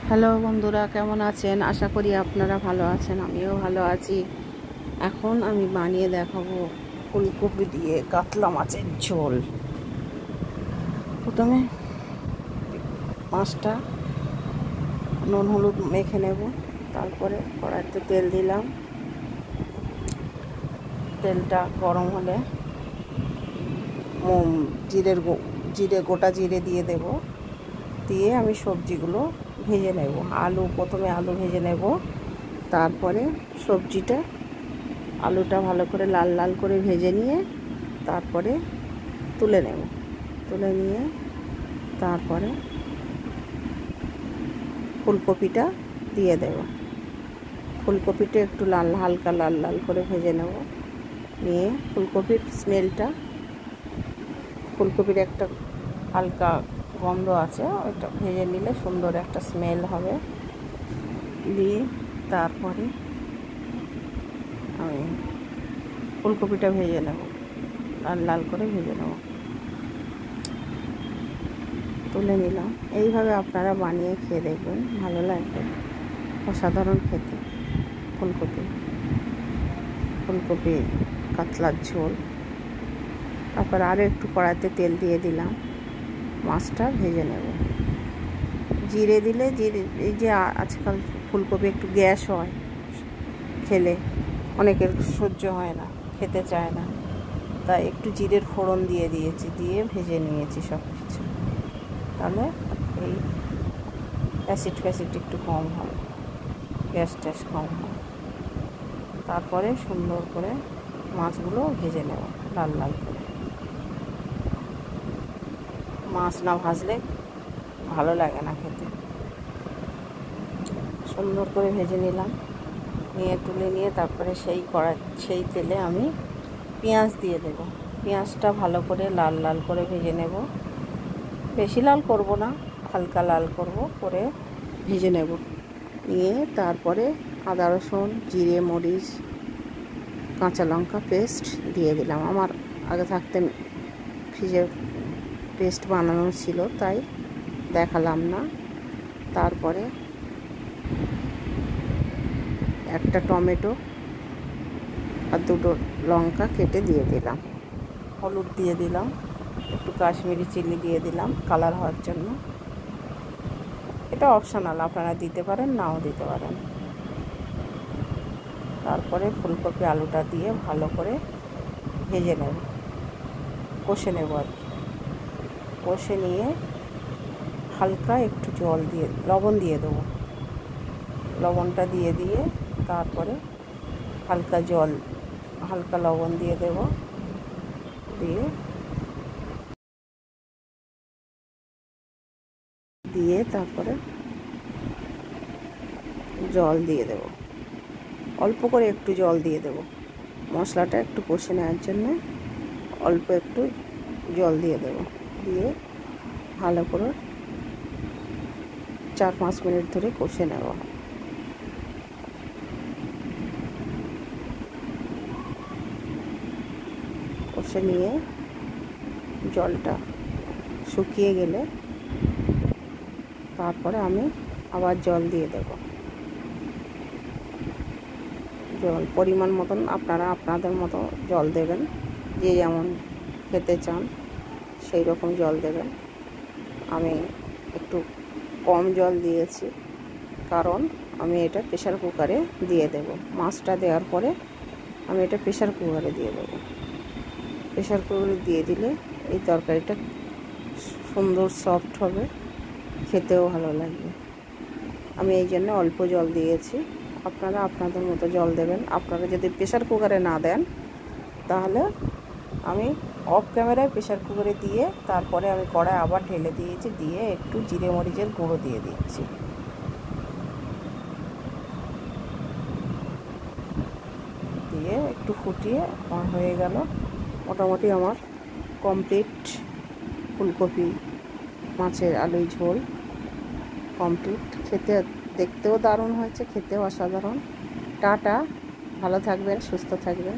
Hello বন্ধুরা, কেমন আছেন? আশা করি আপনারা ভালো আছেন, আমিও ভালো আছি। এখন আমি বানিয়ে দেখাবো ফুলকপি দিয়ে কাতলা মাছের ঝোল। প্রথমে মাছটা নুন হলুদ মেখে নেব, তারপরে কড়াইতে তেল দিলাম। তেলটা গরম হলে গোটা জিরে দিয়ে দেব। দিয়ে আমি সবজিগুলো ভেজে নেব। প্রথমে আলু ভেজে নেব, তারপরে আলুটা ভালো করে লাল লাল করে ভেজে নিয়ে তারপরে তুলে নেব। তুলে নিয়ে তারপরে ফুলকপিটা দিয়ে দেব। ফুলকপিটা একটু হালকা লাল লাল করে ভেজে নেব। নিয়ে ফুলকপির একটা হালকা গন্ধ আছে, ওইটা ভেজে নিলে সুন্দর একটা স্মেল হবে। দিয়ে তারপরে আমি ফুলকপিটা ভেজে নেব, লাল লাল করে ভেজে নেব, তুলে নিলাম। এইভাবে আপনারা বানিয়ে খেয়ে দেখবেন, ভালো লাগবে, অসাধারণ খেতে। ফুলকপি কাতলার ঝোল। তারপর আরও একটু কড়াইতে তেল দিয়ে দিলাম, মাছটা ভেজে নেব। জিরে দিলে এই যে আজকাল ফুলকপি একটু গ্যাস হয়, খেলে অনেকের সহ্য হয় না, খেতে চায় না, তাই একটু জিরের ফোড়ন দিয়ে দিয়েছি, দিয়ে ভেজে নিয়েছি সব কিছু। তাহলে এই অ্যাসিড একটু কম হবে, গ্যাস কম হবে। তারপরে সুন্দর করে মাছগুলো ভেজে নেব লাল লাল করে। মাছ না ভাজলে ভালো লাগে না খেতে। সুন্দর করে ভেজে নিলাম, তুলে নিয়ে তারপরে সেই তেলে আমি পেঁয়াজ দিয়ে দেব। পেঁয়াজটা ভালো করে লাল লাল করে ভেজে নেব, বেশি লাল করব না, হালকা লাল করে ভেজে নেব। নিয়ে তারপরে আদা রসুন জিরে মরিচ কাঁচা লঙ্কা পেস্ট দিয়ে দিলাম। আমার আগে থাকতে ফ্রিজে পেস্ট বানানো ছিল, তাই দেখালাম না। তারপরে একটা টমেটো আর দুটো লঙ্কা কেটে দিয়ে দিলাম। হলুদ দিয়ে দিলাম, একটু কাশ্মীরি চিলি দিয়ে দিলাম কালার হওয়ার জন্য। এটা অপশনাল, আপনারা দিতে পারেন, নাও দিতে পারেন। তারপরে ফুলকপি আলুটা দিয়ে ভালো করে ভেজে নেব, কষে নেব আর কি। কষে নিয়ে হালকা একটু লবণ দিয়ে দেবো। লবণটা দিয়ে তারপরে হালকা লবণ দিয়ে দেব। দিয়ে তারপরে জল দিয়ে দেব, অল্প করে একটু জল দিয়ে দেব। মশলাটা একটু কষে নেওয়ার জন্য অল্প একটু জল দিয়ে দেব। দিয়ে ভালো করে 4-5 মিনিট ধরে কষে নেব। কষে নিয়ে জলটা শুকিয়ে গেলে তারপরে আমি আবার জল দিয়ে দেব। জল পরিমাণ মতন আপনারা আপনাদের মতো জল দেবেন, যে যেমন খেতে চান সেই রকম জল দেবেন। আমি একটু কম জল দিয়েছি, কারণ আমি এটা প্রেশার কুকারে দিয়ে দেব। মাছটা দেওয়ার পরে আমি এটা প্রেশার কুকারে দিয়ে দেব। প্রেশার কুকারে দিয়ে দিলে এই তরকারিটা সুন্দর সফট হবে, খেতেও ভালো লাগবে। আমি এই জন্য অল্প জল দিয়েছি, আপনারা আপনাদের মতো জল দেবেন। আপনারা যদি প্রেশার কুকারে না দেন, তাহলে আমি অফ ক্যামেরায় প্রেশার কুকারে দিয়ে তারপরে আমি কড়াই আবার ঢেলে দিয়েছি, দিয়ে একটু জিরে মরিচের গুঁড়ো দিয়ে দিচ্ছি। দিয়ে একটু ফুটিয়ে আমার হয়ে গেল। মোটামুটি আমার কমপ্লিট ফুলকপি মাছের আলু ঝোল কমপ্লিট। দেখতেও দারুণ হয়েছে, খেতেও অসাধারণ। টাটা, ভালো থাকবেন, সুস্থ থাকবেন।